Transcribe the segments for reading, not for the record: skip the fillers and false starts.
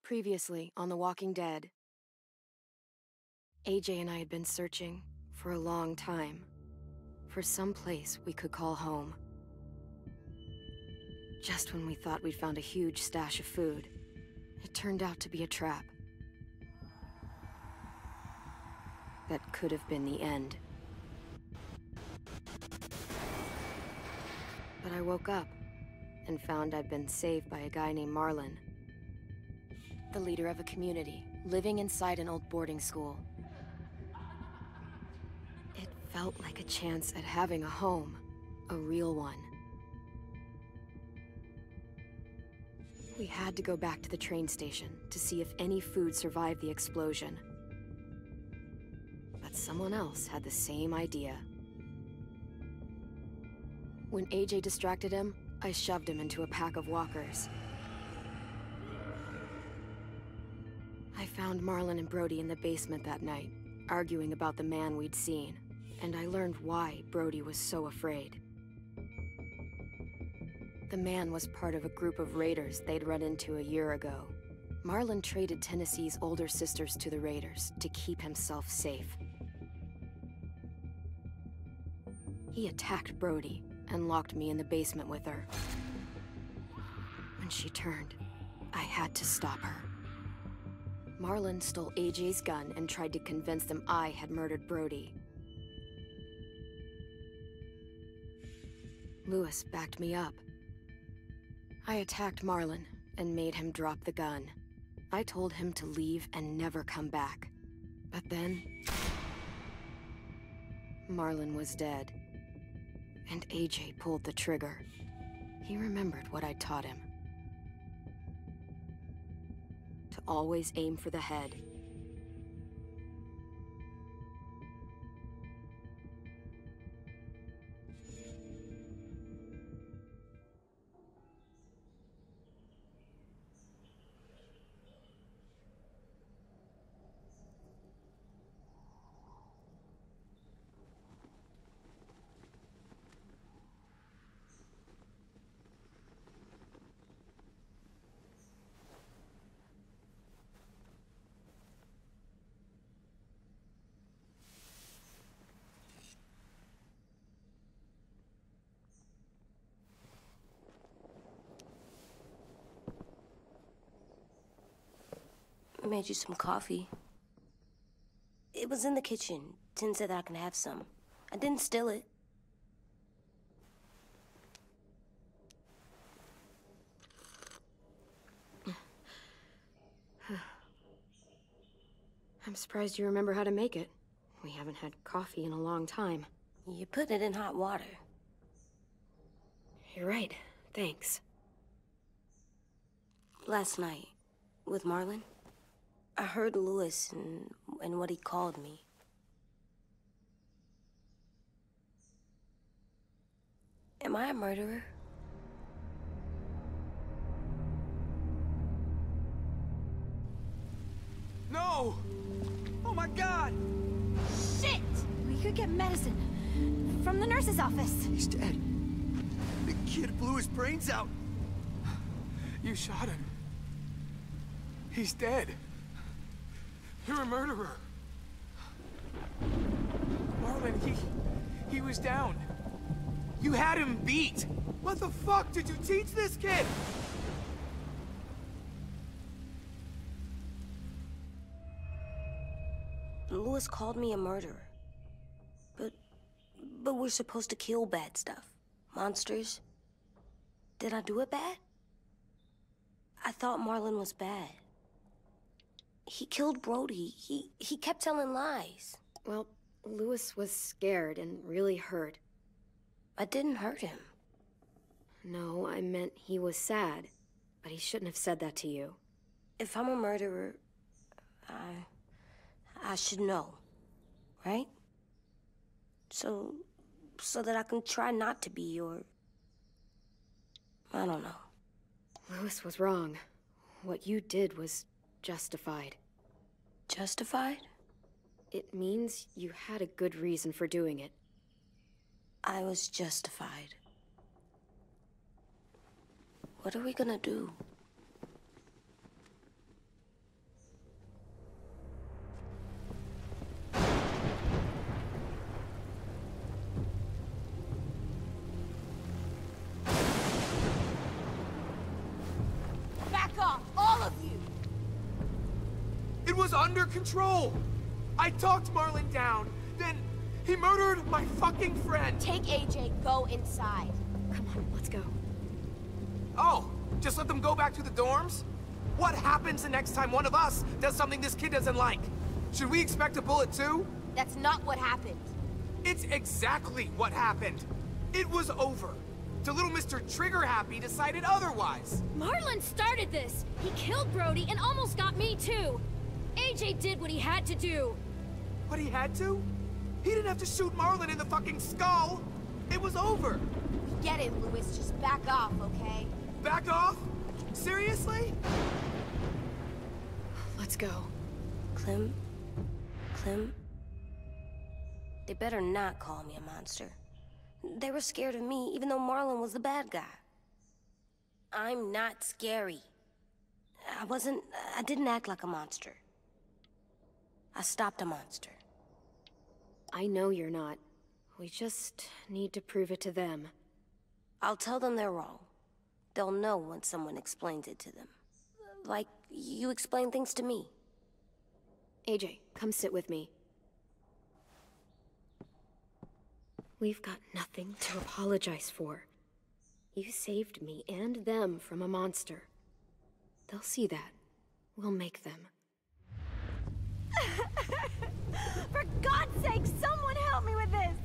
Previously on The Walking Dead. AJ and I had been searching for a long time for some place we could call home. Just when we thought we'd found a huge stash of food, it turned out to be a trap. That could have been the end. But I woke up and found I'd been saved by a guy named Marlon, the leader of a community living inside an old boarding school. It felt like a chance at having a home, a real one. We had to go back to the train station to see if any food survived the explosion. But someone else had the same idea. When AJ distracted him, I shoved him into a pack of walkers. I found Marlon and Brody in the basement that night, arguing about the man we'd seen, and I learned why Brody was so afraid. The man was part of a group of raiders they'd run into a year ago. Marlon traded Tennessee's older sisters to the raiders to keep himself safe. He attacked Brody and locked me in the basement with her. When she turned, I had to stop her. Marlon stole AJ's gun and tried to convince them I had murdered Brody. Lewis backed me up. I attacked Marlon and made him drop the gun. I told him to leave and never come back. But then, Marlon was dead, and AJ pulled the trigger. He remembered what I'd taught him. To always aim for the head. I made you some coffee. It was in the kitchen. Tin said that I can have some. I didn't steal it. I'm surprised you remember how to make it. We haven't had coffee in a long time. You put it in hot water. You're right. Thanks. Last night, with Marlon, I heard Lewis and what he called me. Am I a murderer? No! Oh my God! Shit! We could get medicine from the nurse's office. He's dead. The kid blew his brains out. You shot him. He's dead. You're a murderer. Marlon, he was down. You had him beat. What the fuck did you teach this kid? Lewis called me a murderer. But we're supposed to kill bad stuff. Monsters. Did I do it bad? I thought Marlon was bad. He killed Brody. He kept telling lies. Well, Lewis was scared and really hurt. I didn't hurt him. No, I meant he was sad. But he shouldn't have said that to you. If I'm a murderer, I should know, right? So that I can try not to be, or I don't know. Lewis was wrong. What you did was justified. Justified? It means you had a good reason for doing it. I was justified. What are we gonna do? was under control. I talked Marlon down, then he murdered my fucking friend. Take AJ, go inside. Come on, let's go. Oh, just let them go back to the dorms? What happens the next time one of us does something this kid doesn't like? Should we expect a bullet too? That's not what happened. It's exactly what happened. It was over. Till little Mr. Trigger Happy decided otherwise. Marlon started this! He killed Brody and almost got me too! AJ did what he had to do! What he had to? He didn't have to shoot Marlon in the fucking skull. It was over. We get it, Louis. Just back off, okay? Back off? Seriously? Let's go. Clem? They better not call me a monster. They were scared of me, even though Marlon was the bad guy. I'm not scary. I didn't act like a monster. I stopped a monster. I know you're not. We just need to prove it to them. I'll tell them they're wrong. They'll know when someone explains it to them. Like you explain things to me. AJ, come sit with me. We've got nothing to apologize for. You saved me and them from a monster. They'll see that. We'll make them. For God's sake, someone help me with this!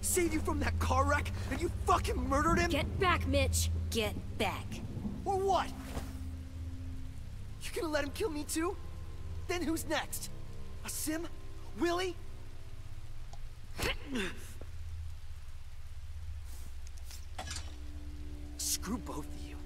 Saved you from that car wreck, and you fucking murdered him? Get back, Mitch! Get back. Or what? You gonna let him kill me too? Then who's next? A Sim? Willie? Screw both of you.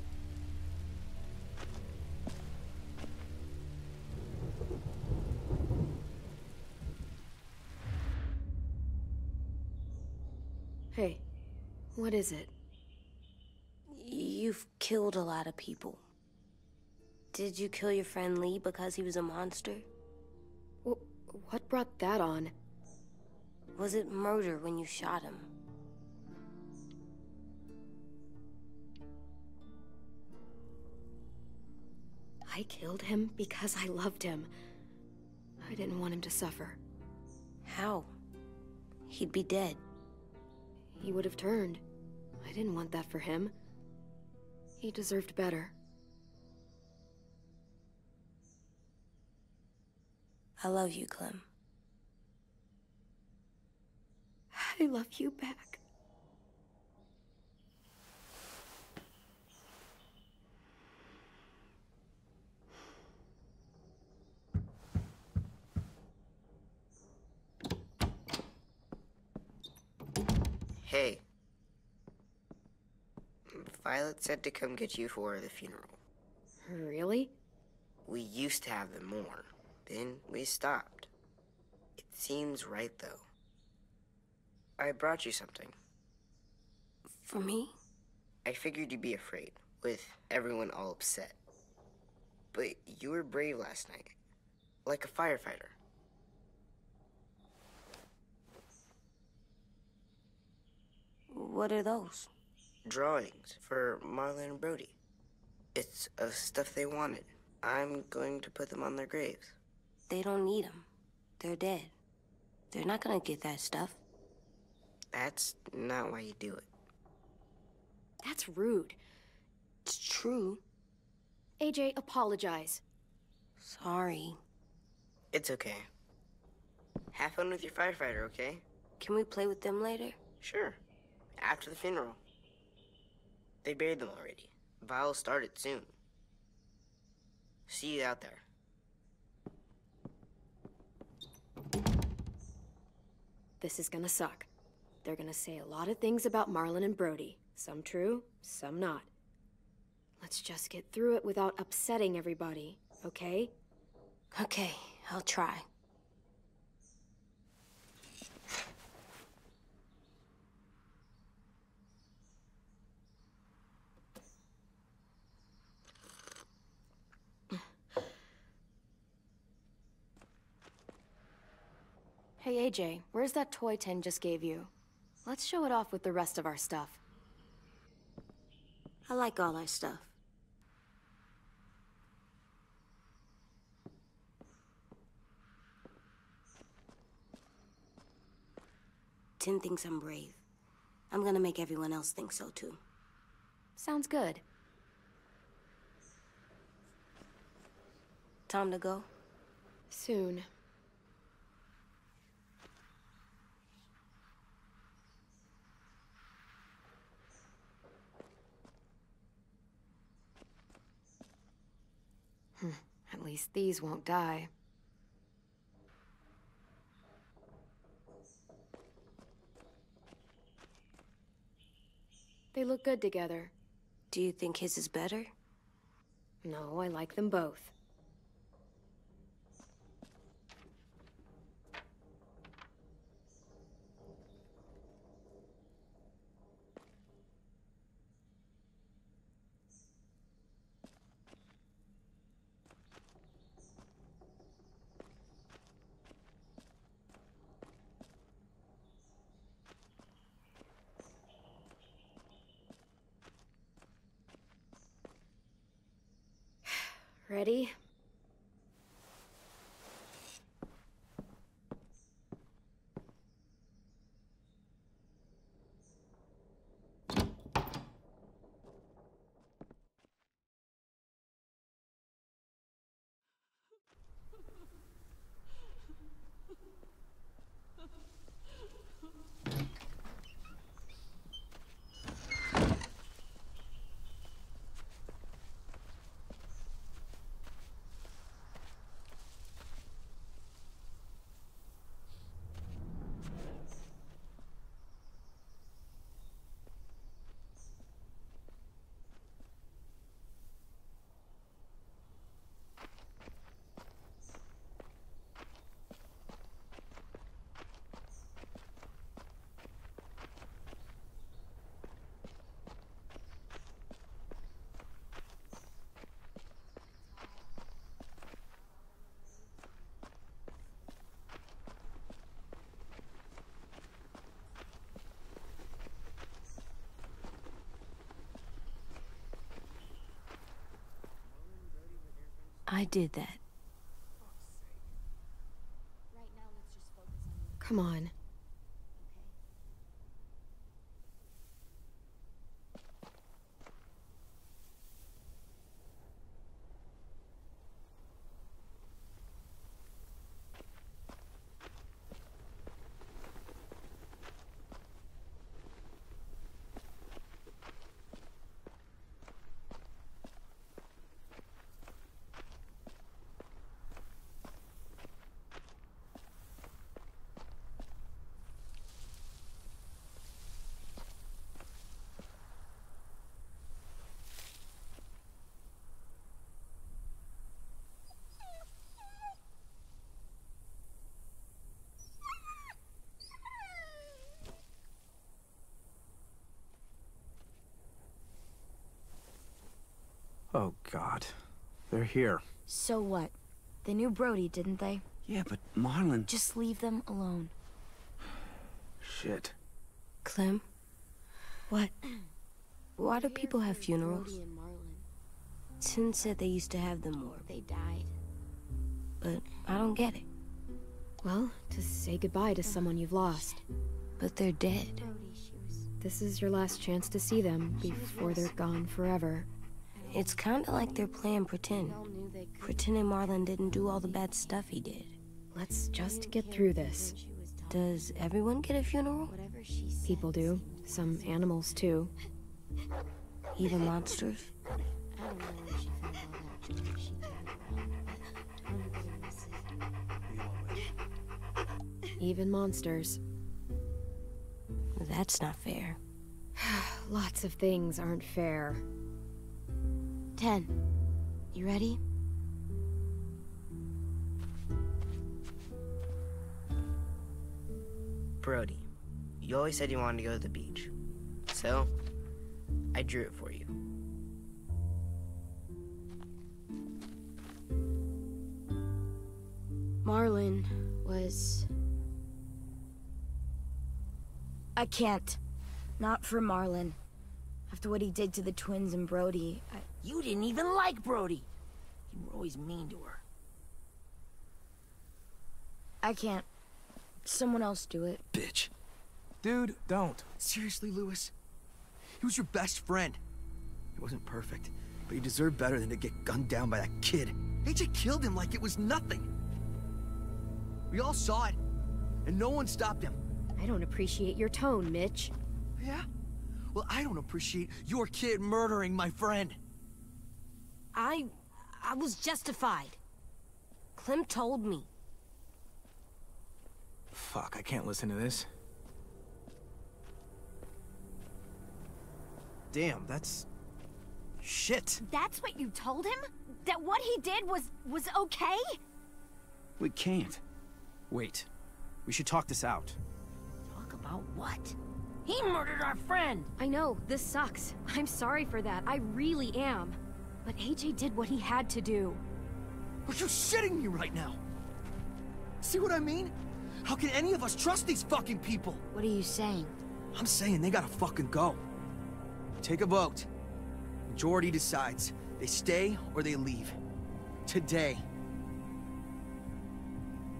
Hey, what is it? You've killed a lot of people. Did you kill your friend Lee because he was a monster? What brought that on? Was it murder when you shot him? I killed him because I loved him. I didn't want him to suffer. How? He'd be dead. He would have turned. I didn't want that for him. He deserved better. I love you, Clem. I love you back. Hey. Violet said to come get you for the funeral. Really? We used to have them more. Then we stopped. It seems right, though. I brought you something. For me? I figured you'd be afraid, with everyone all upset. But you were brave last night. Like a firefighter. What are those? Drawings for Marlon and Brody. It's of stuff they wanted. I'm going to put them on their graves. They don't need them. They're dead. They're not gonna get that stuff. That's not why you do it. That's rude. It's true. AJ, apologize. Sorry. It's okay. Have fun with your firefighter, okay? Can we play with them later? Sure. After the funeral. They buried them already. Vi'll start it soon. See you out there. This is gonna suck. They're gonna say a lot of things about Marlon and Brody. Some true, some not. Let's just get through it without upsetting everybody, okay? Okay, I'll try. Hey AJ, where's that toy Tin just gave you? Let's show it off with the rest of our stuff. I like all our stuff. pretend thinks I'm brave. I'm gonna make everyone else think so, too. Sounds good. Time to go? Soon. At least these won't die. They look good together. Do you think his is better? No, I like them both. Ready? I did that. Come on. Oh, God. They're here. So what? They knew Brody, didn't they? Yeah, but Marlon... Just leave them alone. Shit. Clem? What? Why do people have funerals? Tin said they used to have them more. They died. But I don't get it. Well, to say goodbye to someone you've lost. But they're dead. This is your last chance to see them before they're gone forever. It's kinda like they're playing pretend. Pretending Marlon didn't do all the bad stuff he did. Let's just get through this. Does everyone get a funeral? People do. Some animals, too. Even monsters? Even monsters. That's not fair. Lots of things aren't fair. 10. You ready? Brody, you always said you wanted to go to the beach. So, I drew it for you. Marlon was... I can't. Not for Marlon. After what he did to the twins and Brody, You didn't even like Brody. You were always mean to her. I can't. Someone else do it. Bitch. Dude, don't. Seriously, Lewis? He was your best friend. He wasn't perfect, but he deserved better than to get gunned down by that kid. AJ killed him like it was nothing. We all saw it, and no one stopped him. I don't appreciate your tone, Mitch. Yeah? Well, I don't appreciate your kid murdering my friend. I was justified. Clem told me. Fuck, I can't listen to this. Damn, that's... shit. That's what you told him? That what he did was okay? We can't. Wait. We should talk this out. Talk about what? He murdered our friend! I know, this sucks. I'm sorry for that, I really am. But AJ did what he had to do. Are you shitting me right now? See what I mean? How can any of us trust these fucking people? What are you saying? I'm saying they gotta fucking go. Take a vote. Majority decides. They stay or they leave. Today.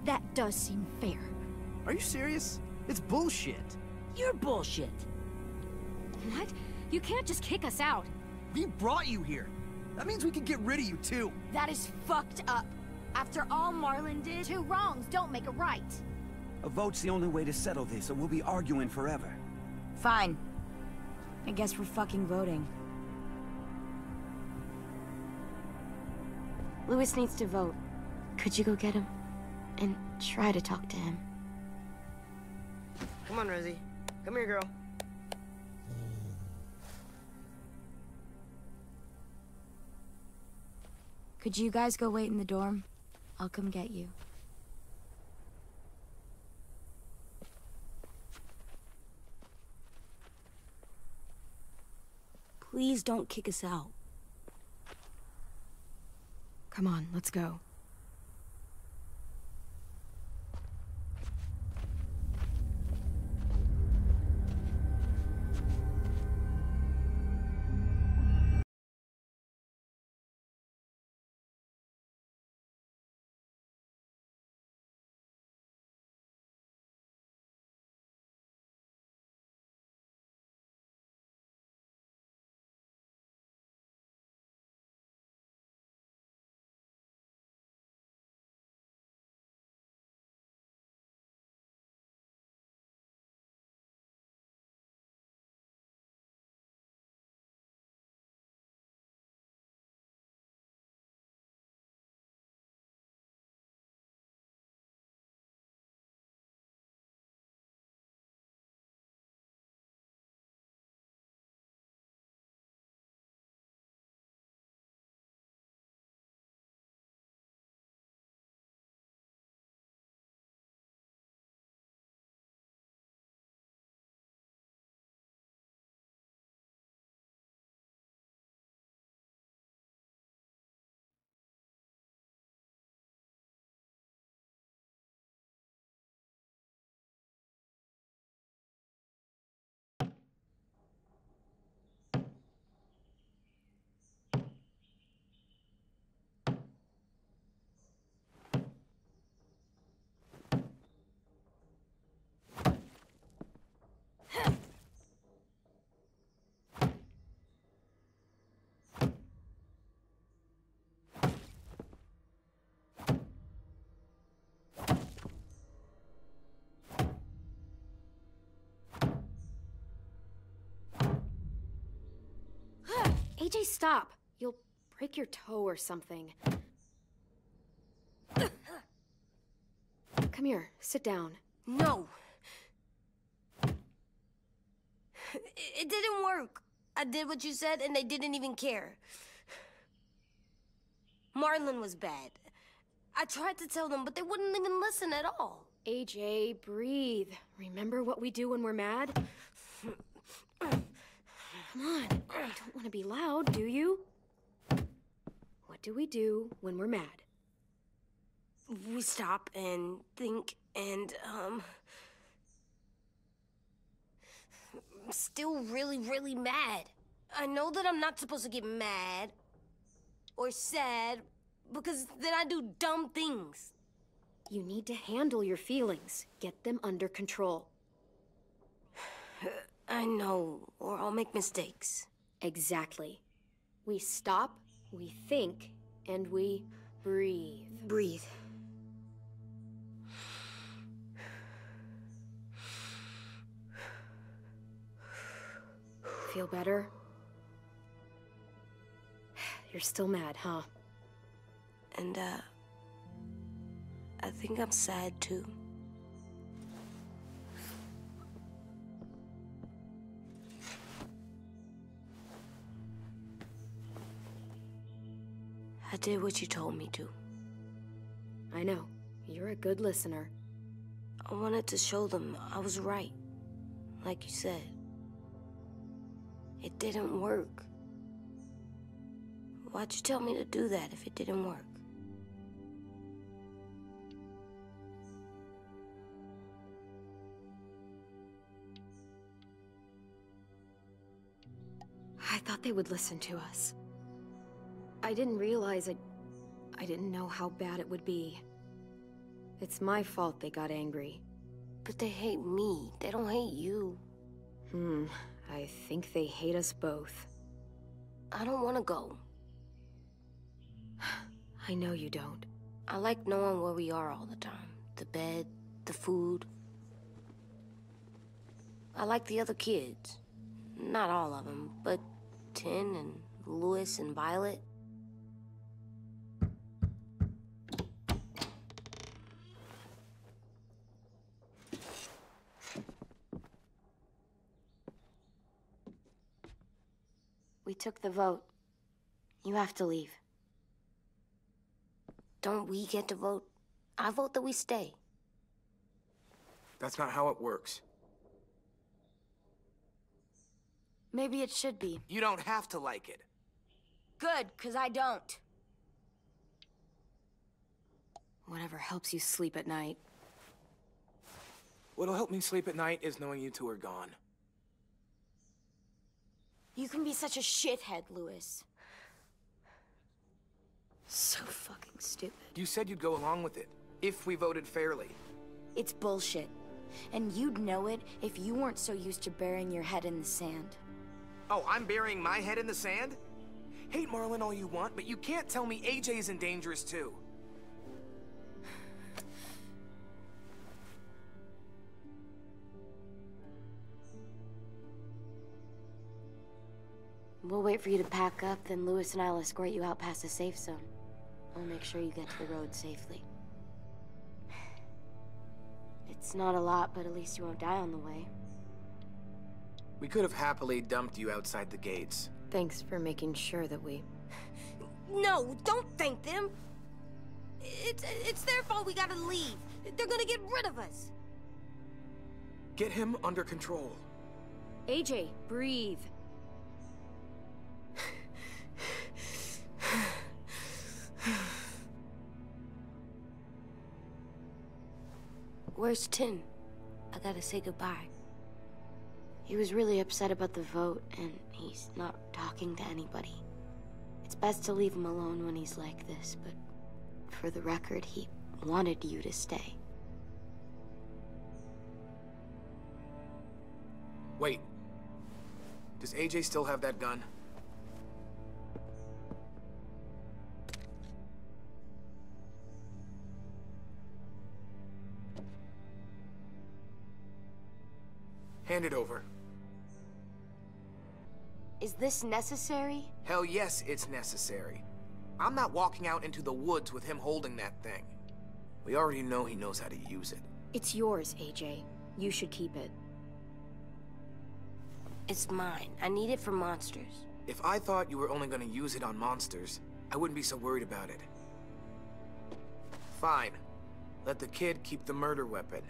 That does seem fair. Are you serious? It's bullshit. You're bullshit. What? You can't just kick us out. We brought you here. That means we can get rid of you too. That is fucked up. After all Marlon did, two wrongs don't make a right. A vote's the only way to settle this, or we'll be arguing forever. Fine. I guess we're fucking voting. Lewis needs to vote. Could you go get him? And try to talk to him. Come on, Rosie. Come here, girl. Could you guys go wait in the dorm? I'll come get you. Please don't kick us out. Come on, let's go. AJ, stop! You'll break your toe or something. Come here, sit down. No. It didn't work. I did what you said and they didn't even care. Marlon was bad. I tried to tell them, but they wouldn't even listen at all. AJ, breathe. Remember what we do when we're mad? Come on, you don't want to be loud, do you? What do we do when we're mad? We stop and think and, I'm still really, really mad. I know that I'm not supposed to get mad or sad because then I do dumb things. You need to handle your feelings. Get them under control. I know, or I'll make mistakes. Exactly. We stop, we think, and we breathe. Breathe. Feel better? You're still mad, huh? And, I think I'm sad, too. I did what you told me to. I know. You're a good listener. I wanted to show them I was right. Like you said. It didn't work. Why'd you tell me to do that if it didn't work? I thought they would listen to us. I didn't realize I didn't know how bad it would be. It's my fault they got angry. But they hate me. They don't hate you. I think they hate us both. I don't want to go. I know you don't. I like knowing where we are all the time. The bed, the food. I like the other kids. Not all of them, but Tin and Louis and Violet. We took the vote. You have to leave. Don't we get to vote? I vote that we stay. That's not how it works. Maybe it should be. You don't have to like it. Good, 'cause I don't. Whatever helps you sleep at night. What'll help me sleep at night is knowing you two are gone. You can be such a shithead, Louis. So fucking stupid. You said you'd go along with it, if we voted fairly. It's bullshit. And you'd know it if you weren't so used to burying your head in the sand. Oh, I'm burying my head in the sand? Hate Marlon all you want, but you can't tell me AJ's in dangerous too. We'll wait for you to pack up, then Louis and I'll escort you out past the safe zone. I'll make sure you get to the road safely. It's not a lot, but at least you won't die on the way. We could have happily dumped you outside the gates. Thanks for making sure that we... No, don't thank them! It's their fault we gotta leave. They're gonna get rid of us. Get him under control. AJ, breathe. Where's Tin? I gotta say goodbye. He was really upset about the vote, and he's not talking to anybody. It's best to leave him alone when he's like this, but for the record, he wanted you to stay. Wait. Does AJ still have that gun? Hand it over. Is this necessary? Hell yes, it's necessary. I'm not walking out into the woods with him holding that thing. We already know he knows how to use it. It's yours, AJ. You should keep it. It's mine. I need it for monsters. If I thought you were only gonna use it on monsters, I wouldn't be so worried about it. Fine. Let the kid keep the murder weapon.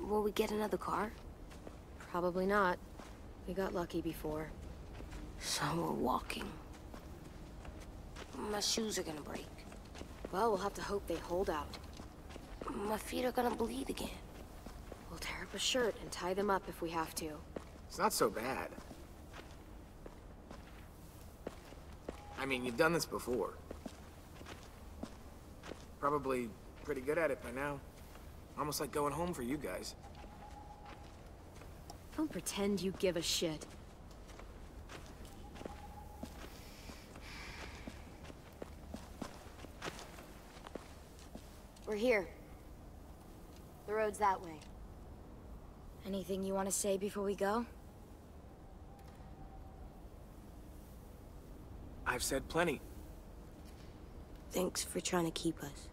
Will we get another car? Probably not. We got lucky before. So we're walking. My shoes are gonna break. Well, we'll have to hope they hold out. My feet are gonna bleed again. We'll tear up a shirt and tie them up if we have to. It's not so bad. I mean, you've done this before. Probably pretty good at it by now. Almost like going home for you guys. Don't pretend you give a shit. We're here. The road's that way. Anything you want to say before we go? I've said plenty. Thanks for trying to keep us.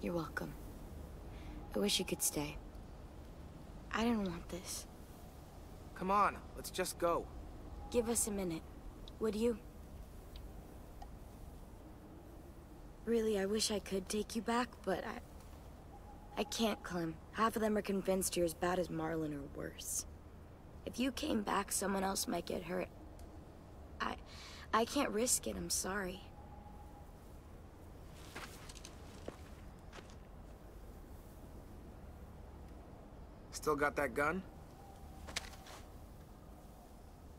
You're welcome. I wish you could stay. I didn't want this. Come on, let's just go. Give us a minute, would you? Really, I wish I could take you back, but I can't, Clem. Half of them are convinced you're as bad as Marlon or worse. If you came back, someone else might get hurt. I can't risk it, I'm sorry. Still got that gun?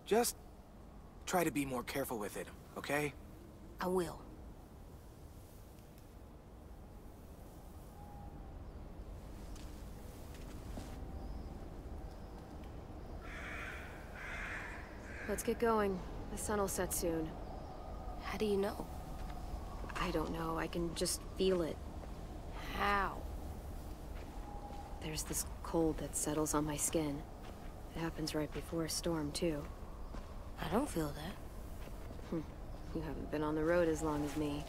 Just try to be more careful with it, okay? I will. Let's get going. The sun will set soon. How do you know? I don't know. I can just feel it. How? There's this cold that settles on my skin. It happens right before a storm, too. I don't feel that. You haven't been on the road as long as me.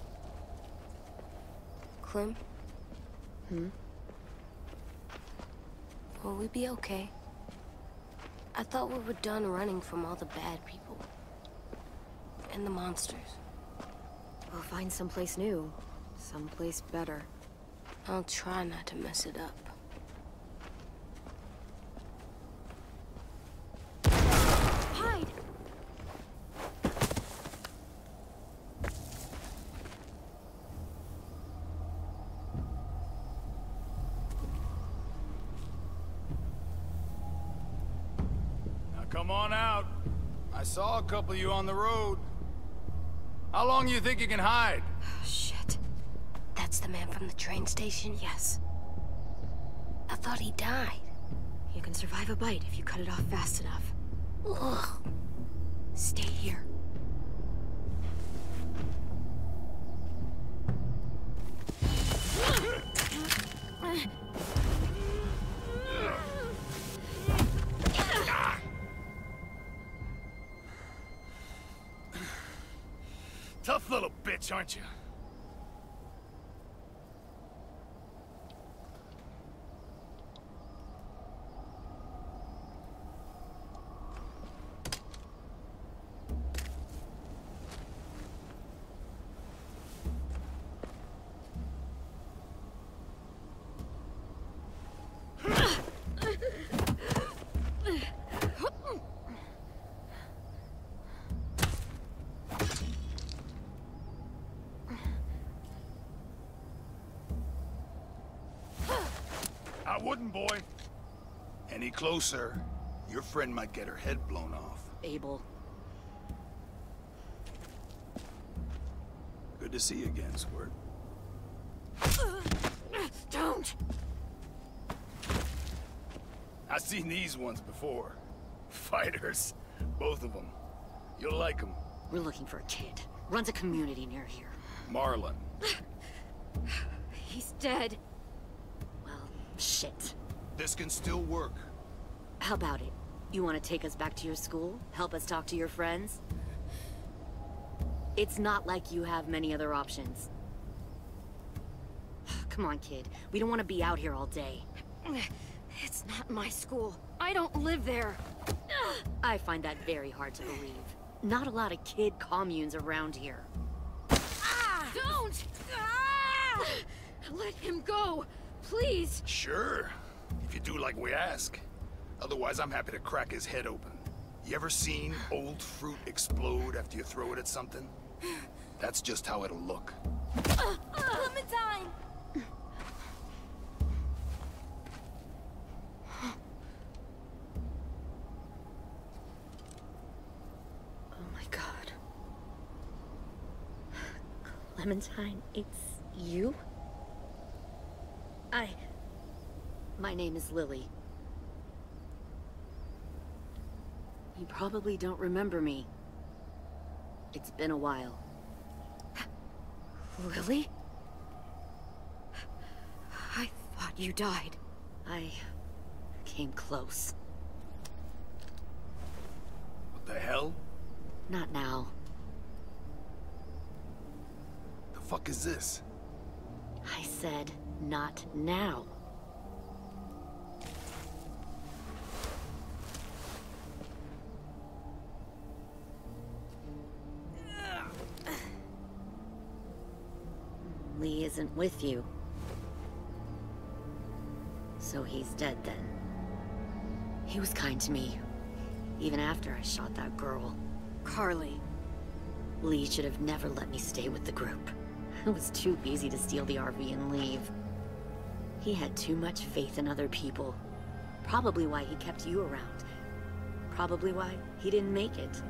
Clem? Will we be okay? I thought we were done running from all the bad people. And the monsters. We'll find someplace new. Someplace better. I'll try not to mess it up. Hide! Now come on out. I saw a couple of you on the road. How long do you think you can hide? Oh, shit. That's the man from the train station? Yes. I thought he died. You can survive a bite if you cut it off fast enough. Ugh. Stay here. Tough little bitch, aren't you? I wouldn't, boy. Any closer, your friend might get her head blown off. Abel. Good to see you again, Squirt. Don't! I've seen these ones before. Fighters. Both of them. You'll like them. We're looking for a kid. Runs a community near here. Marlon. He's dead. Well, shit. This can still work. How about it? You want to take us back to your school? Help us talk to your friends? It's not like you have many other options. Come on, kid. We don't want to be out here all day. It's not my school. I don't live there. I find that very hard to believe. Not a lot of kid communes around here. Don't! Let him go, please. Sure. If you do like we ask. Otherwise, I'm happy to crack his head open. You ever seen old fruit explode after you throw it at something? That's just how it'll look. Clementine! Oh my God. Clementine, it's you? My name is Lily. You probably don't remember me. It's been a while. Lily? I thought you died. I came close. What the hell? Not now. The fuck is this? I said, not now. Lee isn't with you. So he's dead then. He was kind to me, even after I shot that girl. Carly. Lee should have never let me stay with the group. It was too easy to steal the RV and leave. He had too much faith in other people. Probably why he kept you around. Probably why he didn't make it.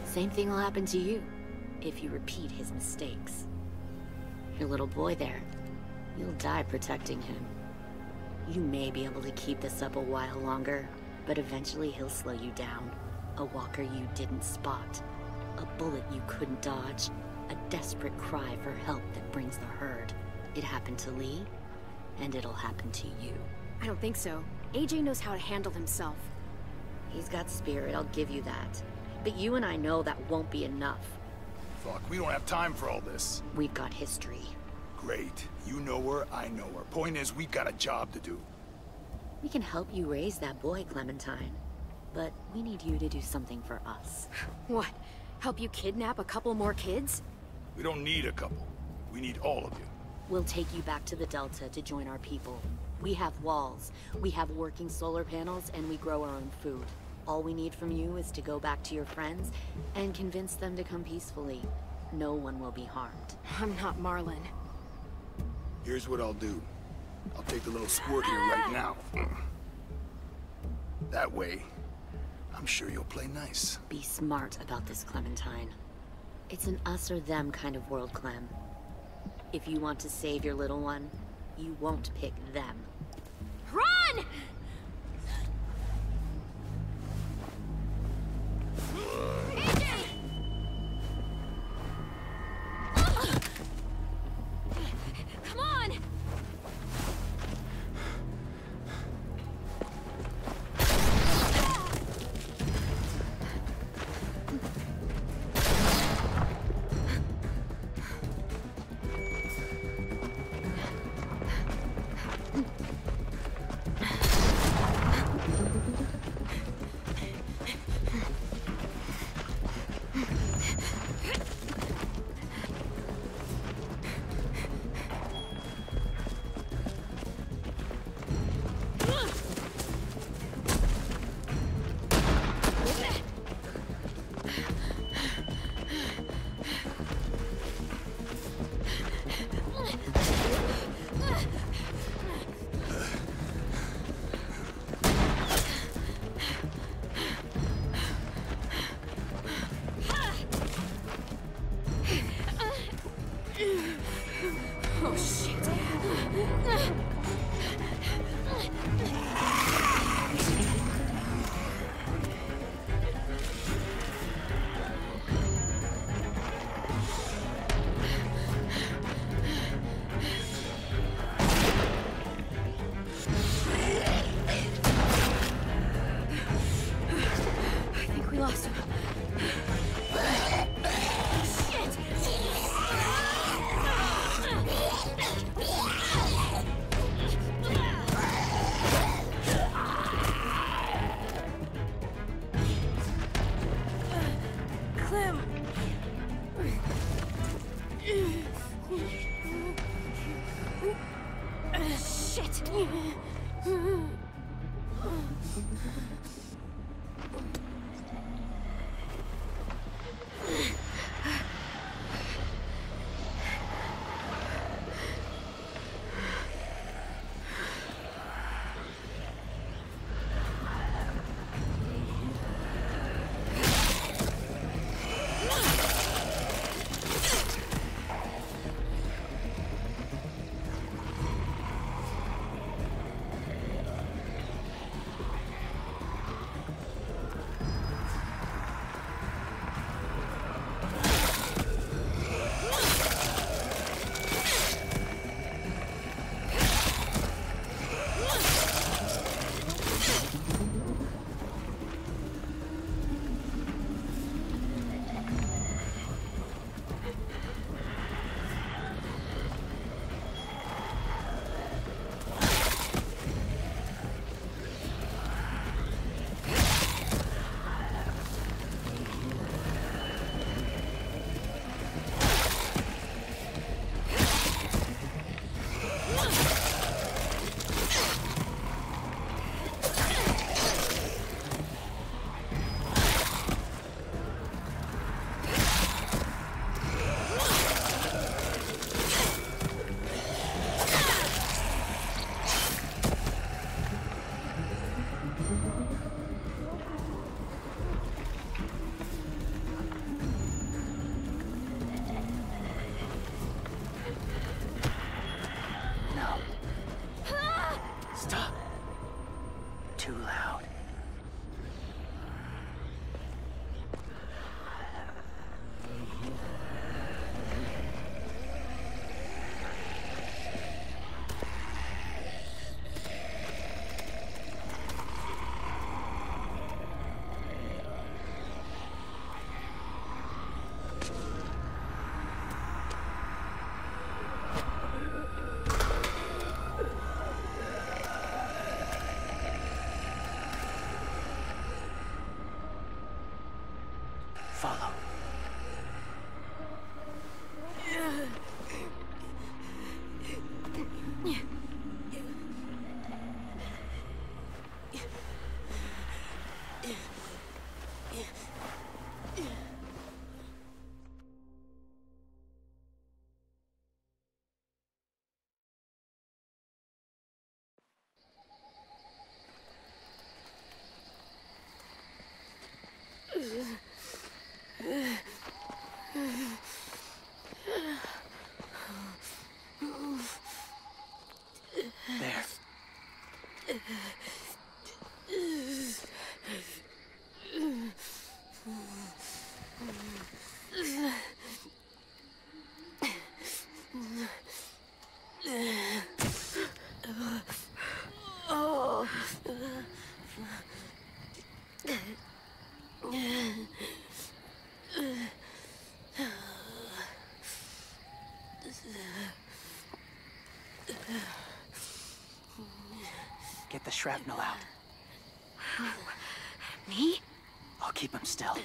Same thing will happen to you, if you repeat his mistakes. Your little boy there, you'll die protecting him. You may be able to keep this up a while longer, but eventually he'll slow you down. A walker you didn't spot. A bullet you couldn't dodge. A desperate cry for help that brings the herd. It happened to Lee, and it'll happen to you. I don't think so. AJ knows how to handle himself. He's got spirit, I'll give you that. But you and I know that won't be enough. Fuck, we don't have time for all this. We've got history. Great. You know her, I know her. Point is, we've got a job to do. We can help you raise that boy, Clementine. But we need you to do something for us. What? Help you kidnap a couple more kids? We don't need a couple. We need all of you. We'll take you back to the Delta to join our people. We have walls, we have working solar panels, and we grow our own food. All we need from you is to go back to your friends and convince them to come peacefully. No one will be harmed. I'm not Marlon. Here's what I'll do. I'll take the little squirt here right now. That way, I'm sure you'll play nice. Be smart about this, Clementine. It's an us or them kind of world, Clem. If you want to save your little one, you won't pick them. Run! Come on! Oh, shit. I think we lost him. Clem! Shit! Get the shrapnel out. Me? I'll keep him still.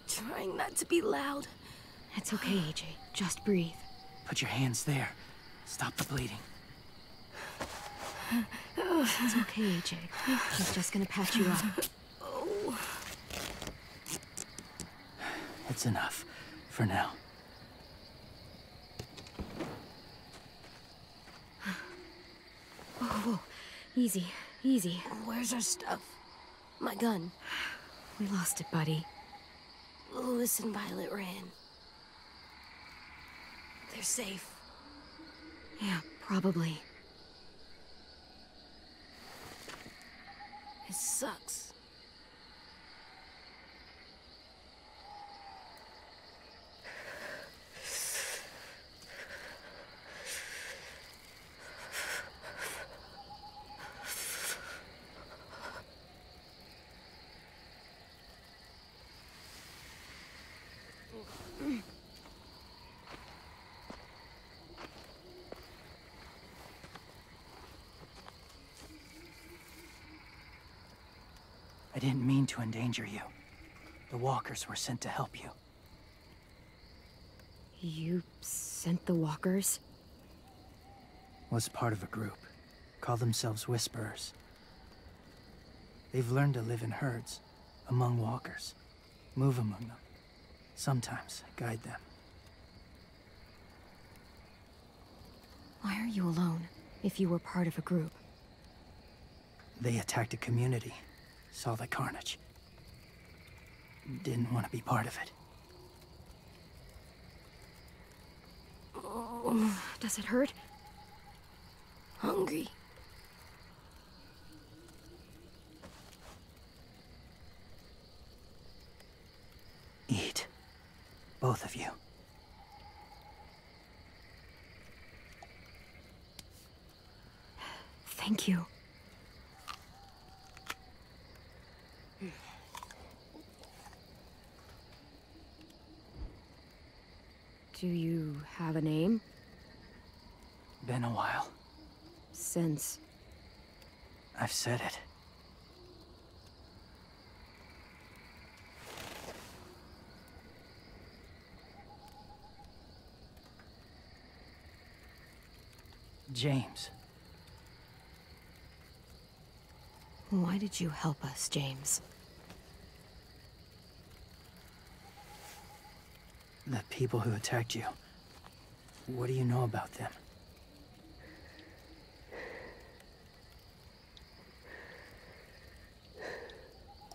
Trying not to be loud. It's okay, AJ. Just breathe. Put your hands there. Stop the bleeding. It's okay, AJ. He's just gonna patch you up. Oh. It's enough. For now. Whoa. Easy. Easy. Where's our stuff? My gun. We lost it, buddy. Louis and Violet ran. They're safe. Yeah, probably. It sucks. I didn't mean to endanger you. The walkers were sent to help you. You sent the walkers? Was part of a group. Call themselves Whisperers. They've learned to live in herds, among walkers. Move among them. Sometimes guide them. Why are you alone, if you were part of a group? They attacked a community. Saw the carnage. Didn't want to be part of it. Does it hurt? Hungry. Eat. Both of you. Thank you. Do you have a name? Been a while. Since... I've said it. James. Why did you help us, James? The people who attacked you. What do you know about them?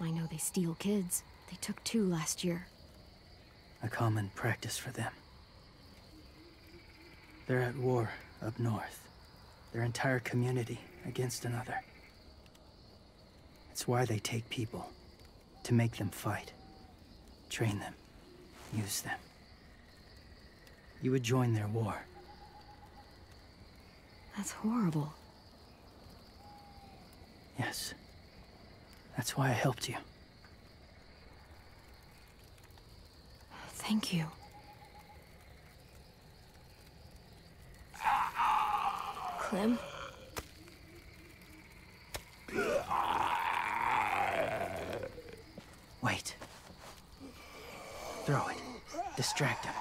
I know they steal kids. They took 2 last year. A common practice for them. They're at war up north. Their entire community against another. It's why they take people. To make them fight. Train them. Use them. You would join their war. That's horrible. Yes. That's why I helped you. Thank you. Clem? Wait. Throw it. Distract him.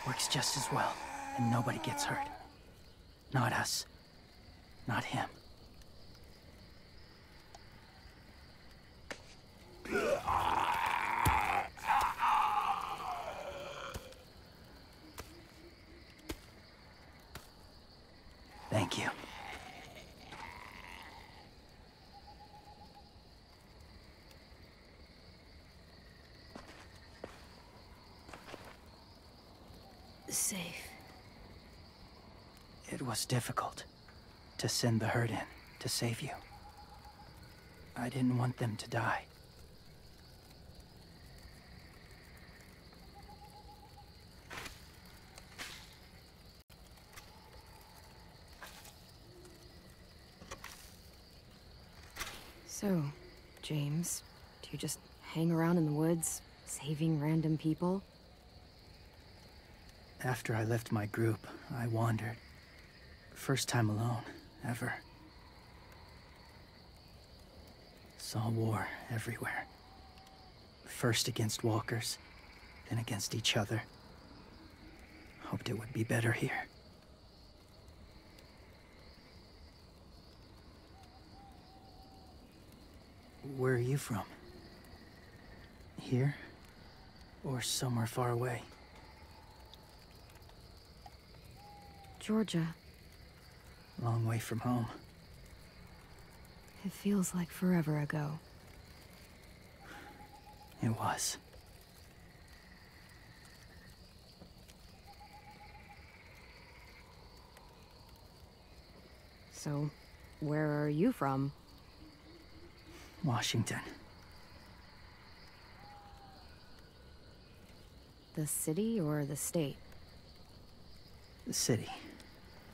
Works just as well, and nobody gets hurt. Not us. Not him. Thank you. Safe. It was difficult to send the herd in to save you. I didn't want them to die. So, James, do you just hang around in the woods, saving random people? After I left my group, I wandered. First time alone, ever. Saw war everywhere. First against walkers, then against each other. Hoped it would be better here. Where are you from? Here? Or somewhere far away? Georgia. Long way from home. It feels like forever ago. It was. So, where are you from? Washington. The city or the state? The city.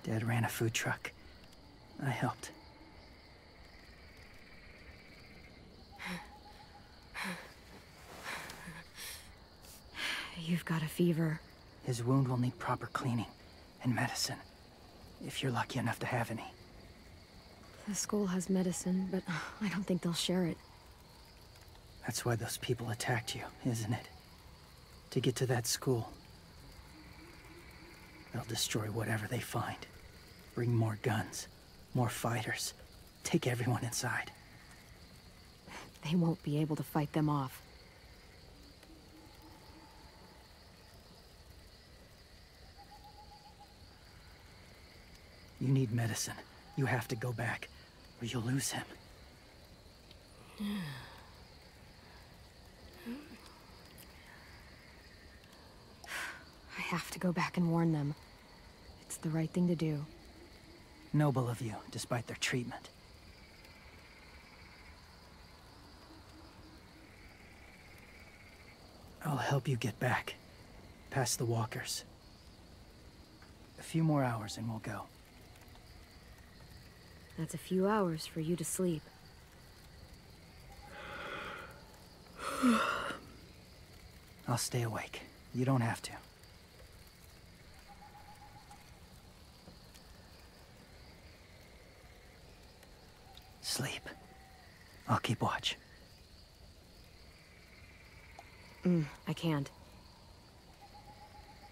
Dad ran a food truck. I helped. You've got a fever. His wound will need proper cleaning and medicine, if you're lucky enough to have any. The school has medicine, but I don't think they'll share it. That's why those people attacked you, isn't it? To get to that school. They'll destroy whatever they find. Bring more guns, more fighters. Take everyone inside. They won't be able to fight them off. You need medicine. You have to go back, or you'll lose him. I have to go back and warn them. It's the right thing to do. Noble of you, despite their treatment. I'll help you get back, past the walkers. A few more hours and we'll go. That's a few hours for you to sleep. I'll stay awake. You don't have to. Sleep. I'll keep watch. I can't.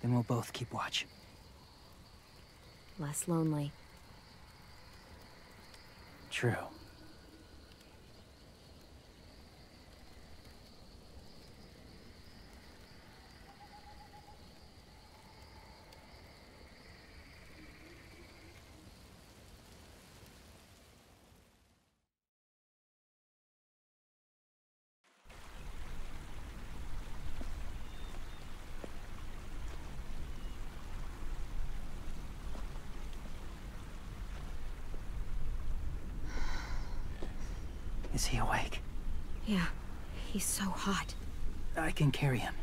Then we'll both keep watch. Less lonely. True. Is he awake? Yeah, he's so hot. I can carry him.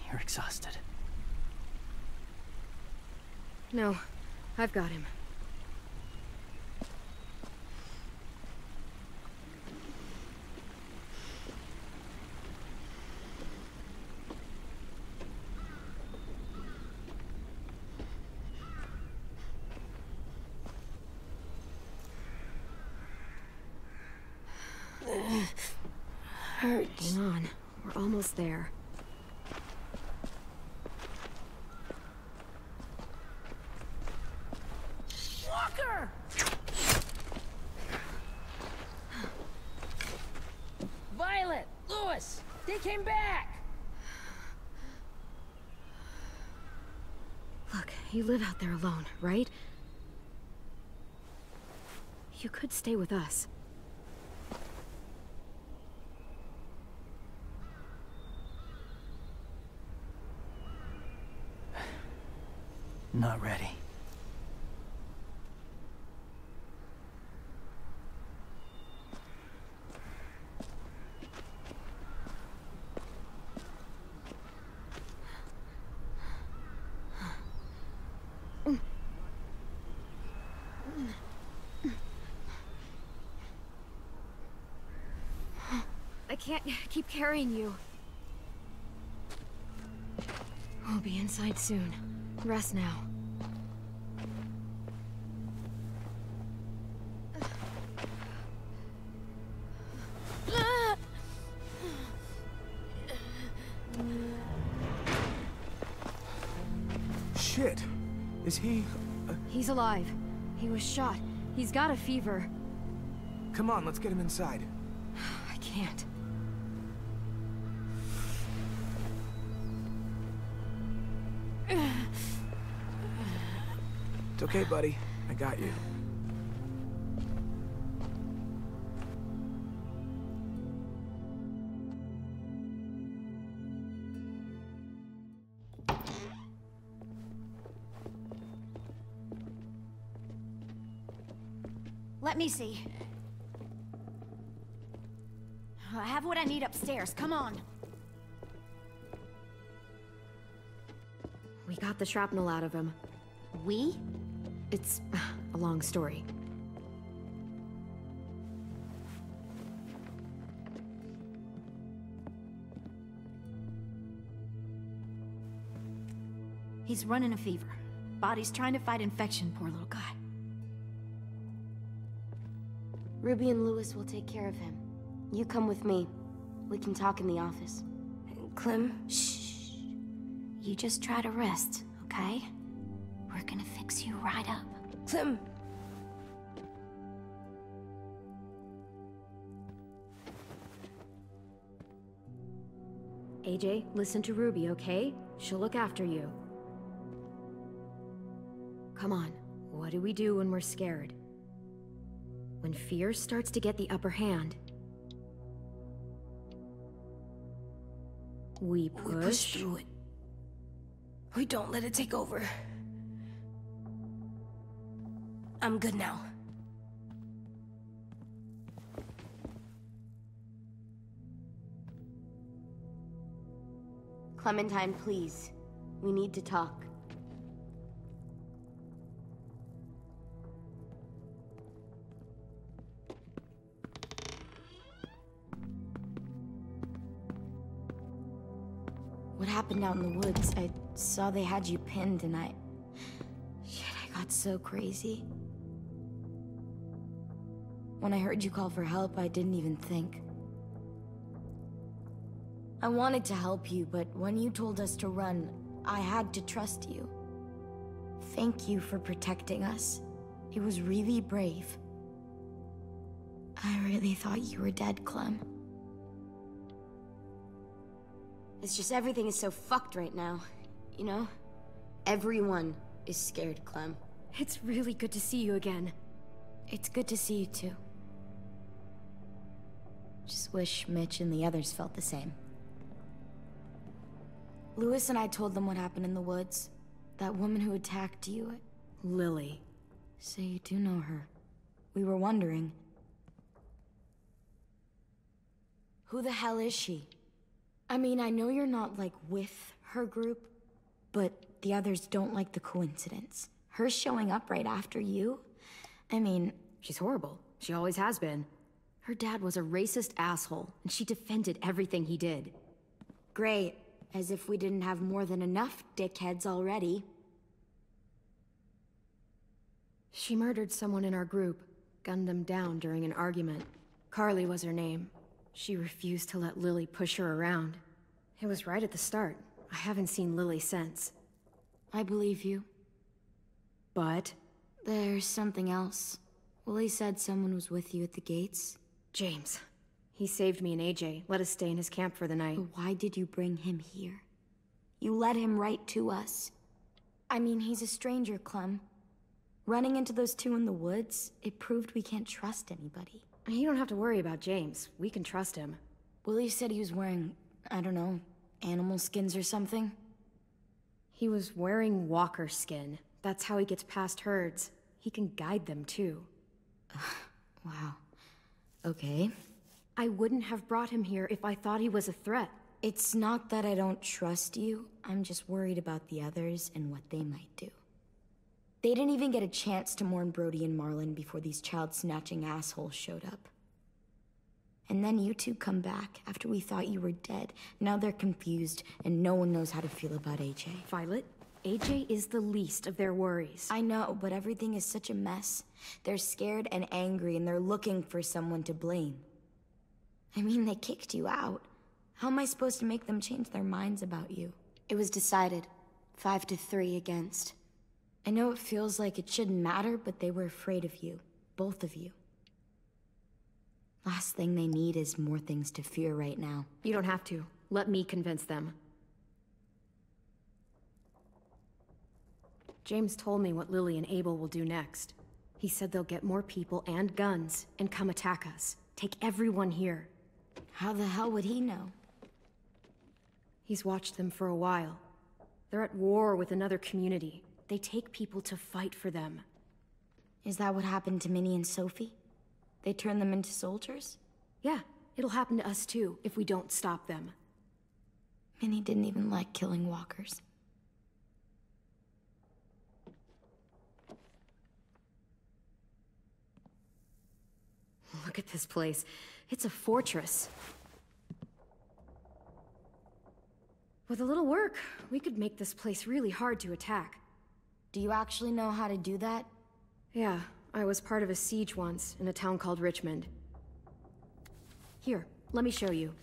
You're exhausted. No, I've got him. Hurts. Hang on, we're almost there. Motherfucker! Violet! Lewis! They came back! Look, you live out there alone, right? You could stay with us. Not ready. I can't keep carrying you. We'll be inside soon. Rest now. Shit. Is he... He's alive. He was shot. He's got a fever. Come on, let's get him inside. I can't. It's okay, buddy. I got you. Let me see. I have what I need upstairs. Come on. We got the shrapnel out of him. We? It's a long story. He's running a fever. Body's trying to fight infection, poor little guy. Ruby and Lewis will take care of him. You come with me. We can talk in the office. Clem, shh. You just try to rest, okay? We're gonna fix you right up. Clem! AJ, listen to Ruby, okay? She'll look after you. Come on, what do we do when we're scared? When fear starts to get the upper hand, we push through it. We don't let it take over. I'm good now. Clementine, please. We need to talk. What happened out in the woods? I saw they had you pinned and Shit, I got so crazy. When I heard you call for help, I didn't even think. I wanted to help you, but when you told us to run, I had to trust you. Thank you for protecting us. It was really brave. I really thought you were dead, Clem. It's just everything is so fucked right now, you know? Everyone is scared, Clem. It's really good to see you again. It's good to see you too. Just wish Mitch and the others felt the same. Lewis and I told them what happened in the woods. That woman who attacked you. Lily. So you do know her. We were wondering. Who the hell is she? I mean, I know you're not, like, with her group, but the others don't like the coincidence. Her showing up right after you? I mean... She's horrible. She always has been. Her dad was a racist asshole, and she defended everything he did. Great. As if we didn't have more than enough dickheads already. She murdered someone in our group, gunned them down during an argument. Carly was her name. She refused to let Lily push her around. It was right at the start. I haven't seen Lily since. I believe you. But There's something else. Willie said someone was with you at the gates. James. He saved me and AJ, let us stay in his camp for the night. But why did you bring him here? You led him right to us. I mean, he's a stranger, Clem. Running into those two in the woods, it proved we can't trust anybody. You don't have to worry about James. We can trust him. Willie said he was wearing, I don't know, animal skins or something? He was wearing walker skin. That's how he gets past herds. He can guide them, too. Wow. Okay. I wouldn't have brought him here if I thought he was a threat. It's not that I don't trust you. I'm just worried about the others and what they might do. They didn't even get a chance to mourn Brody and Marlon before these child-snatching assholes showed up. And then you two come back after we thought you were dead. Now they're confused, and no one knows how to feel about AJ. Violet, AJ is the least of their worries. I know, but everything is such a mess. They're scared and angry, and they're looking for someone to blame. I mean, they kicked you out. How am I supposed to make them change their minds about you? It was decided. 5-3 against. I know it feels like it shouldn't matter, but they were afraid of you. Both of you. Last thing they need is more things to fear right now. You don't have to. Let me convince them. James told me what Lily and Abel will do next. He said they'll get more people and guns and come attack us. Take everyone here. How the hell would he know? He's watched them for a while. They're at war with another community. They take people to fight for them. Is that what happened to Minnie and Sophie? They turned them into soldiers? Yeah, it'll happen to us too, if we don't stop them. Minnie didn't even like killing walkers. Look at this place. It's a fortress. With a little work, we could make this place really hard to attack. Do you actually know how to do that? Yeah, I was part of a siege once, in a town called Richmond. Here, let me show you.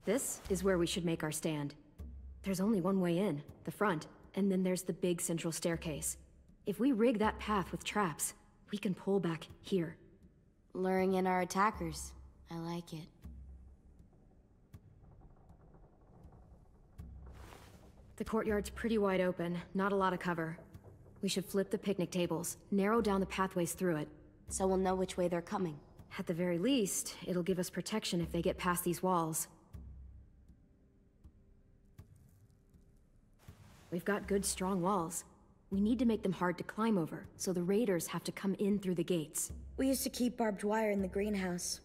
This is where we should make our stand. There's only one way in, the front, and then there's the big central staircase. If we rig that path with traps, we can pull back here. Luring in our attackers. I like it. The courtyard's pretty wide open, not a lot of cover. We should flip the picnic tables, narrow down the pathways through it. So we'll know which way they're coming. At the very least, it'll give us protection if they get past these walls. We've got good, strong walls. We need to make them hard to climb over, so the raiders have to come in through the gates. We used to keep barbed wire in the greenhouse.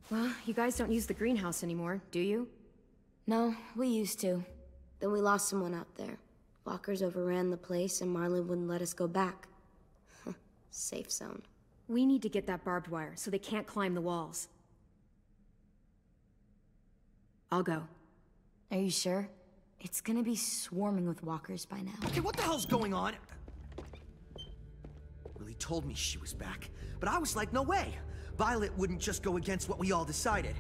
Well, you guys don't use the greenhouse anymore, do you? No, we used to. Then we lost someone out there. Walkers overran the place and Marlon wouldn't let us go back. Safe zone. We need to get that barbed wire so they can't climb the walls. I'll go. Are you sure? It's gonna be swarming with walkers by now. Okay, what the hell's going on? Lily told me she was back, but I was like, no way. Violet wouldn't just go against what we all decided.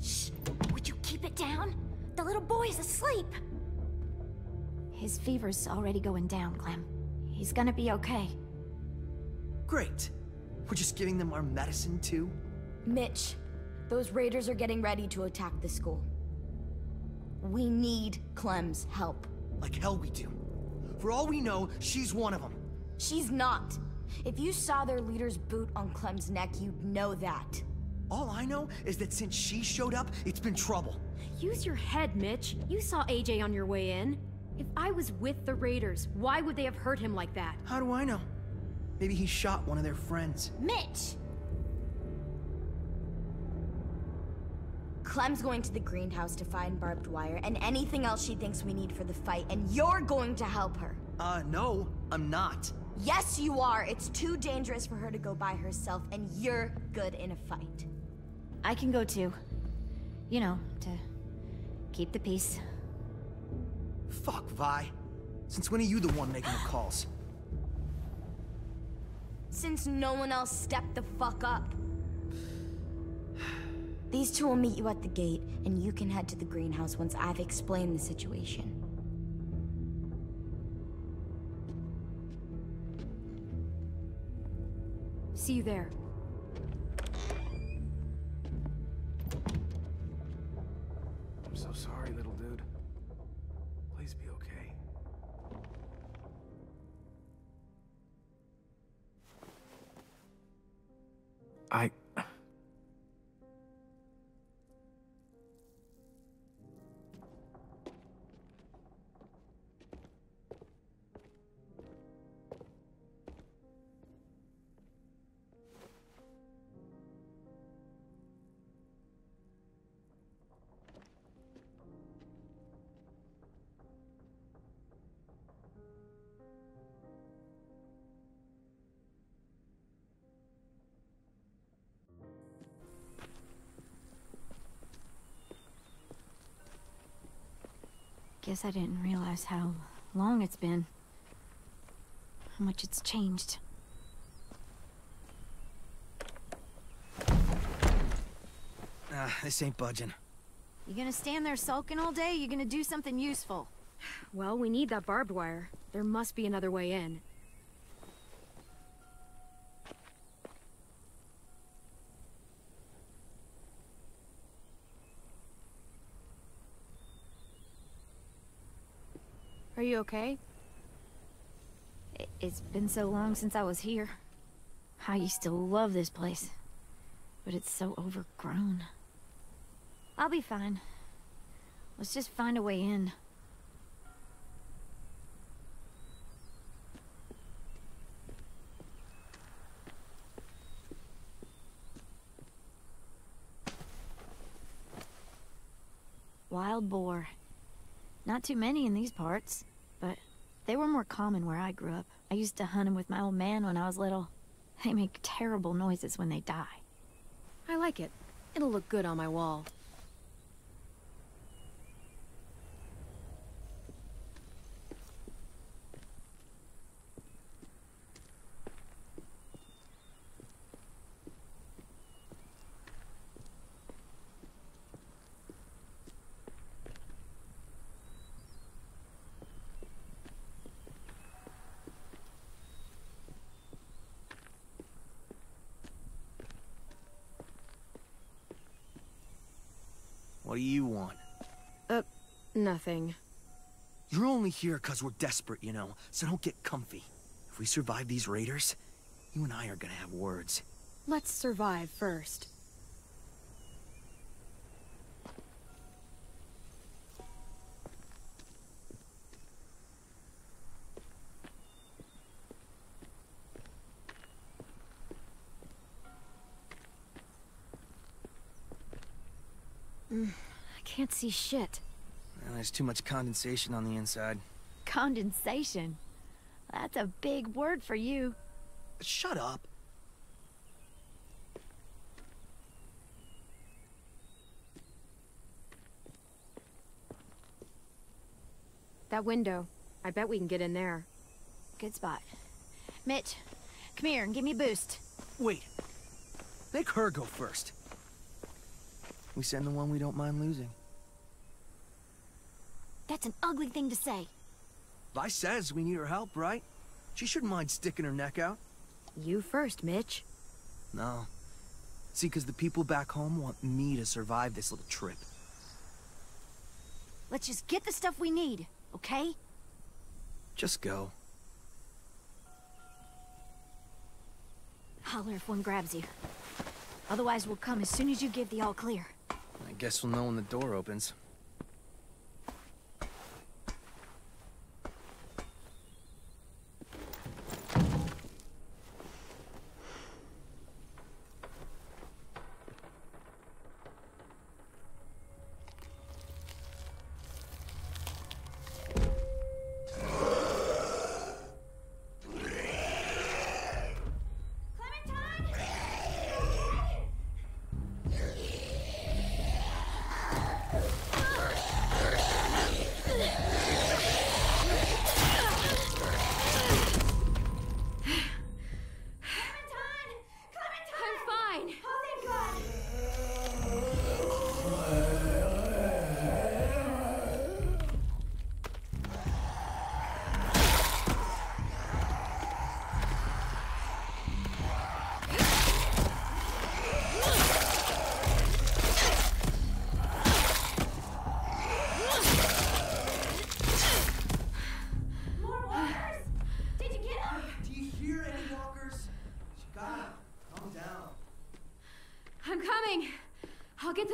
Shh! Would you keep it down? The little boy's asleep! His fever's already going down, Clem. He's gonna be okay. Great. We're just giving them our medicine, too? Mitch, those raiders are getting ready to attack the school. We need Clem's help. Like hell we do. For all we know, she's one of them. She's not. If you saw their leader's boot on Clem's neck, you'd know that. All I know is that since she showed up, it's been trouble. Use your head, Mitch. You saw AJ on your way in. If I was with the raiders, why would they have hurt him like that? How do I know? Maybe he shot one of their friends. Mitch! Clem's going to the greenhouse to find barbed wire and anything else she thinks we need for the fight, and you're going to help her. No, I'm not. Yes, you are. It's too dangerous for her to go by herself, and you're good in a fight. I can go too. You know, to keep the peace. Fuck, Vi. Since when are you the one making the calls? Since no one else stepped the fuck up. These two will meet you at the gate, and you can head to the greenhouse once I've explained the situation. See you there. I'm so sorry, little dude. Please be okay. Guess I didn't realize how long it's been. How much it's changed. This ain't budging. You gonna stand there sulking all day? You gonna do something useful? Well, we need that barbed wire. There must be another way in. Are you okay? It's been so long since I was here. I used to love this place, but it's so overgrown. I'll be fine. Let's just find a way in. Wild boar. Not too many in these parts, but they were more common where I grew up. I used to hunt them with my old man when I was little. They make terrible noises when they die. I like it. It'll look good on my wall. What do you want? Nothing. You're only here because we're desperate, you know, so don't get comfy. If we survive these raiders, you and I are gonna have words. Let's survive first. I can't see shit. Well, there's too much condensation on the inside. Condensation? That's a big word for you. Shut up. That window. I bet we can get in there. Good spot. Mitch, come here and give me a boost. Wait. Make her go first. We send the one we don't mind losing. That's an ugly thing to say. Vi says we need her help, right? She shouldn't mind sticking her neck out. You first, Mitch. No. See, because the people back home want me to survive this little trip. Let's just get the stuff we need, okay? Just go. Holler if one grabs you. Otherwise, we'll come as soon as you give the all clear. I guess we'll know when the door opens.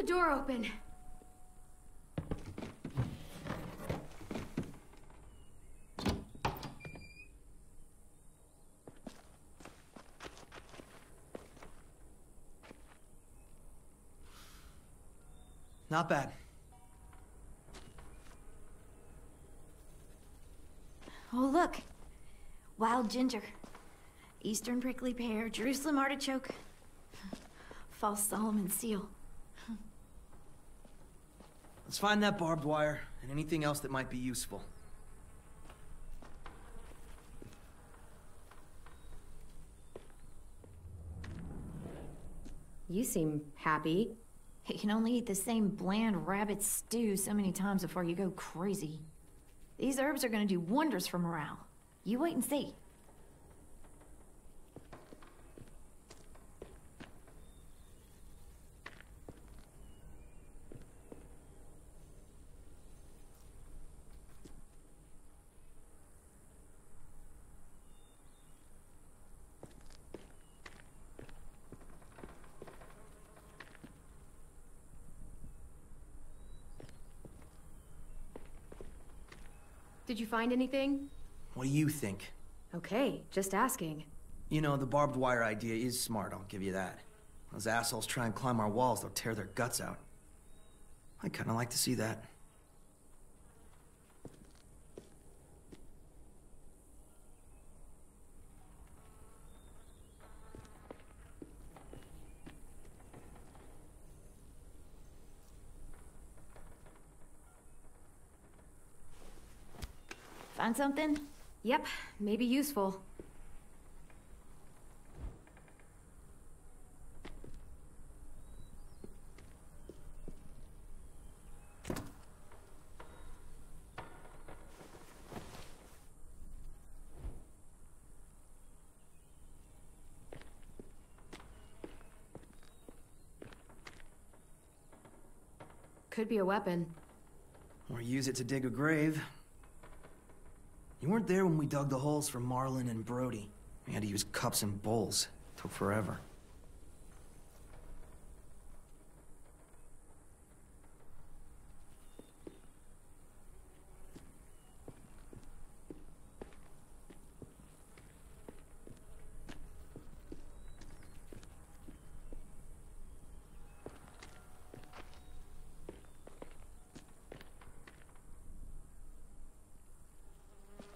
door open. Not bad. Oh, look. Wild ginger. Eastern prickly pear, Jerusalem artichoke. False Solomon seal. Let's find that barbed wire and anything else that might be useful. You seem happy. You can only eat the same bland rabbit stew so many times before you go crazy. These herbs are gonna do wonders for morale. You wait and see. Did you find anything? What do you think? Okay, just asking. You know, the barbed wire idea is smart, I'll give you that. Those assholes try and climb our walls, they'll tear their guts out. I'd kinda like to see that. Find something? Yep, maybe useful. Could be a weapon. Or use it to dig a grave. You weren't there when we dug the holes for Marlin and Brody. We had to use cups and bowls. It took forever.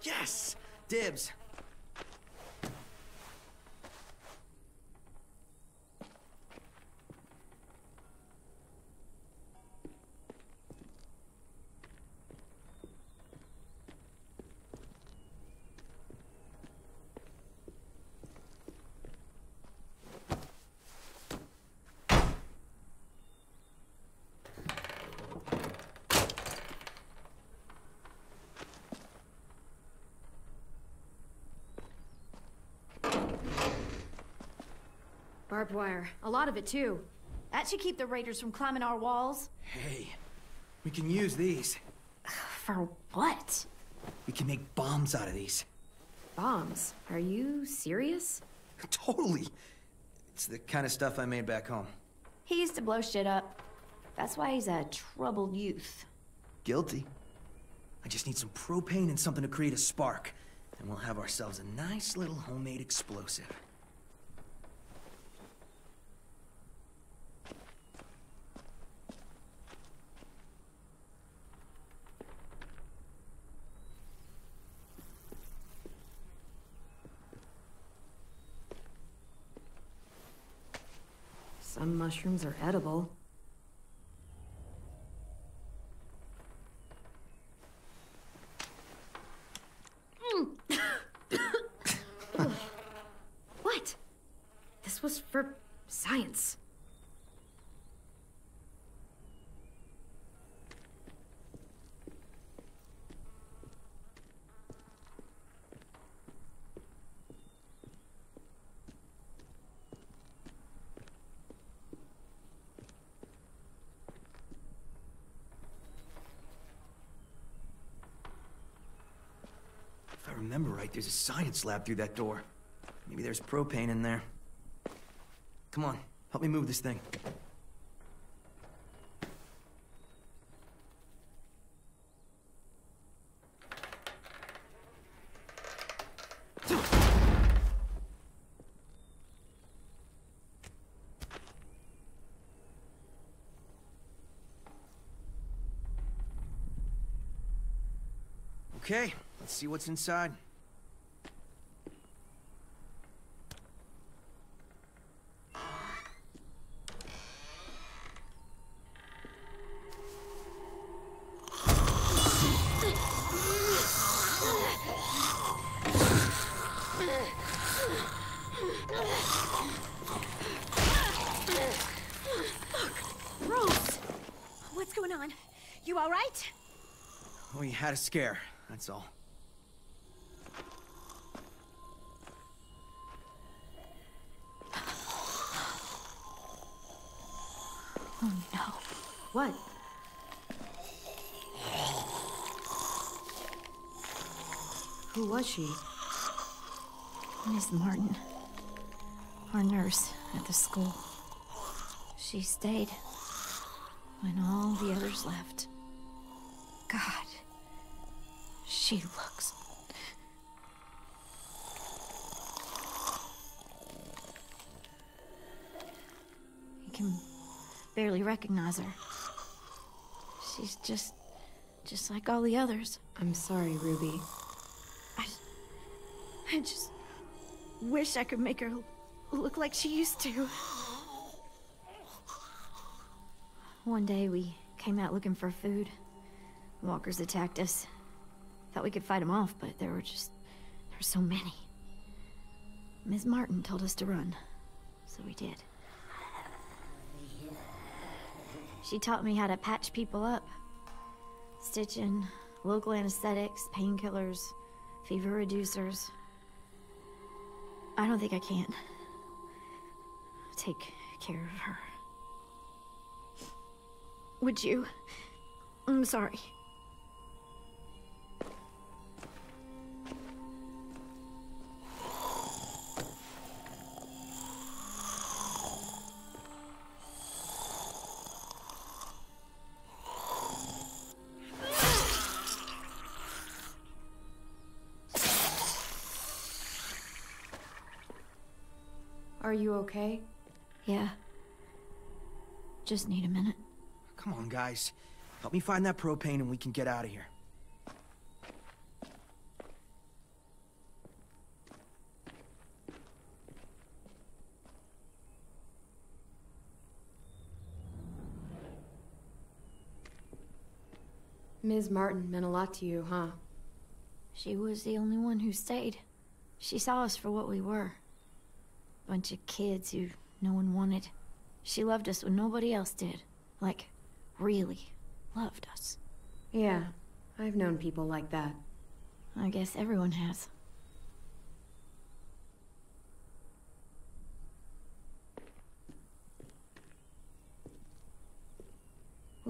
Yes! Dibs! Barbed wire. A lot of it, too. That should keep the raiders from climbing our walls. Hey, we can use these. For what? We can make bombs out of these. Bombs? Are you serious? Totally. It's the kind of stuff I made back home. He used to blow shit up. That's why he's a troubled youth. Guilty. I just need some propane and something to create a spark. And we'll have ourselves a nice little homemade explosive. Some mushrooms are edible. What? This was for science. If I remember right, there's a science lab through that door. Maybe there's propane in there. Come on, help me move this thing. Okay, let's see what's inside. What's going on? You all right? We had a scare, that's all. Oh no. What? Who was she? Miss Martin. Our nurse at the school. She stayed when all the others left. God. She looks... You can barely recognize her. She's just like all the others. I'm sorry, Ruby. I just wish I could make her look like she used to. One day we came out looking for food. Walkers attacked us. Thought we could fight them off, but there were so many. Ms. Martin told us to run, so we did. She taught me how to patch people up. Stitching, local anesthetics, painkillers, fever reducers. I don't think I can take care of her. Would you? I'm sorry. Are you okay? Yeah. Just need a minute. Come on, guys. Help me find that propane and we can get out of here. Ms. Martin meant a lot to you, huh? She was the only one who stayed. She saw us for what we were. Bunch of kids who no one wanted. She loved us when nobody else did. Like, really loved us. Yeah, I've known people like that. I guess everyone has.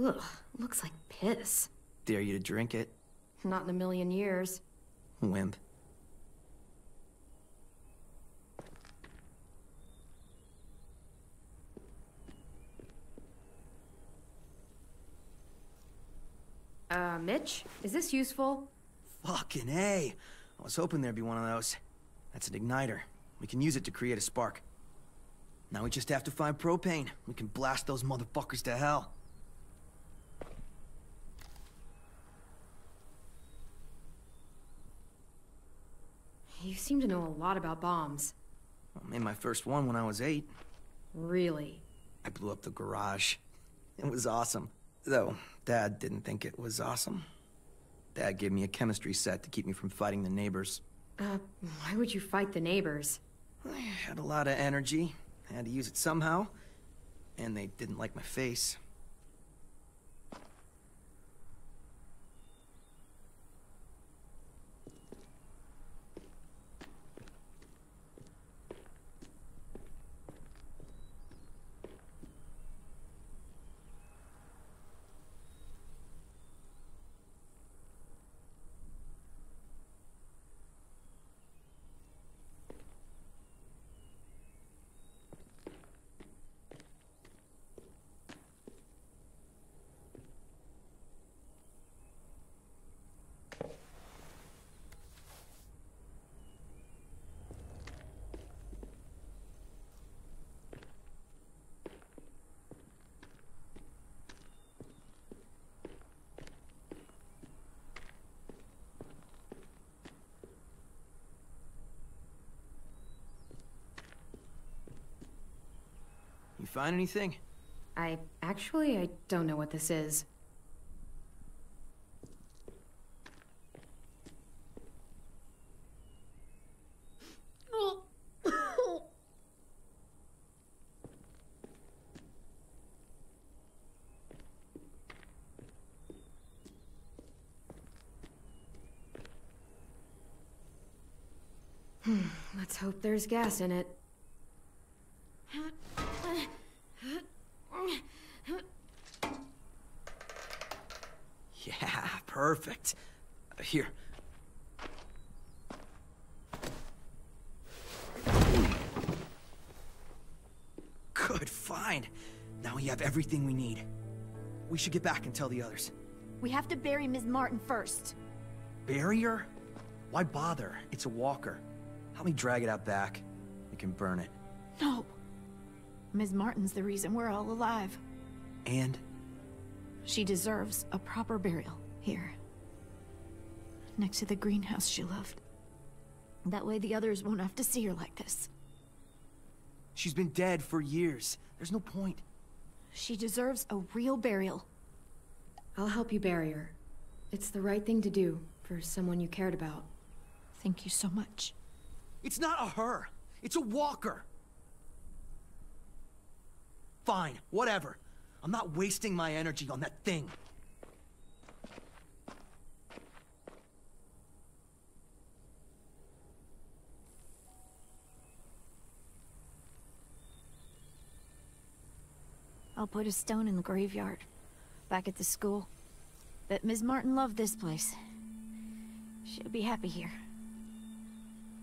Ugh, looks like piss. Dare you to drink it? Not in a million years. Wimp. Mitch? Is this useful? Fucking A. I was hoping there'd be one of those. That's an igniter. We can use it to create a spark. Now we just have to find propane. We can blast those motherfuckers to hell. You seem to know a lot about bombs. I made my first one when I was 8. Really? I blew up the garage. It was awesome. Though, Dad didn't think it was awesome. Dad gave me a chemistry set to keep me from fighting the neighbors. Why would you fight the neighbors? I had a lot of energy. I had to use it somehow. And they didn't like my face. find anything? I don't know what this is. Let's hope there's gas in it. Yeah, perfect. Here. Good, fine. Now we have everything we need. We should get back and tell the others. We have to bury Ms. Martin first. Bury her? Why bother? It's a walker. Help me drag it out back. We can burn it. No. Ms. Martin's the reason we're all alive. And? She deserves a proper burial here. Next to the greenhouse she loved. That way the others won't have to see her like this. She's been dead for years. There's no point. She deserves a real burial. I'll help you bury her. It's the right thing to do for someone you cared about. Thank you so much. It's not a her. It's a walker. Fine, whatever. I'm not wasting my energy on that thing. I'll put a stone in the graveyard, back at the school. Bet Ms. Martin loved this place. She'll be happy here.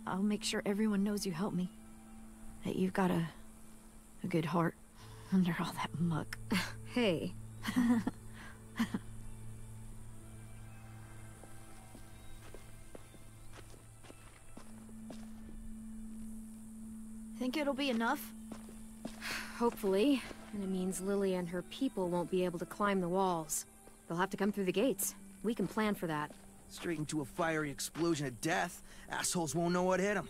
I'll make sure everyone knows you helped me. That you've got a good heart under all that muck. Hey. Think it'll be enough? Hopefully. And it means Lily and her people won't be able to climb the walls. They'll have to come through the gates. We can plan for that. Straight into a fiery explosion of death. Assholes won't know what hit them.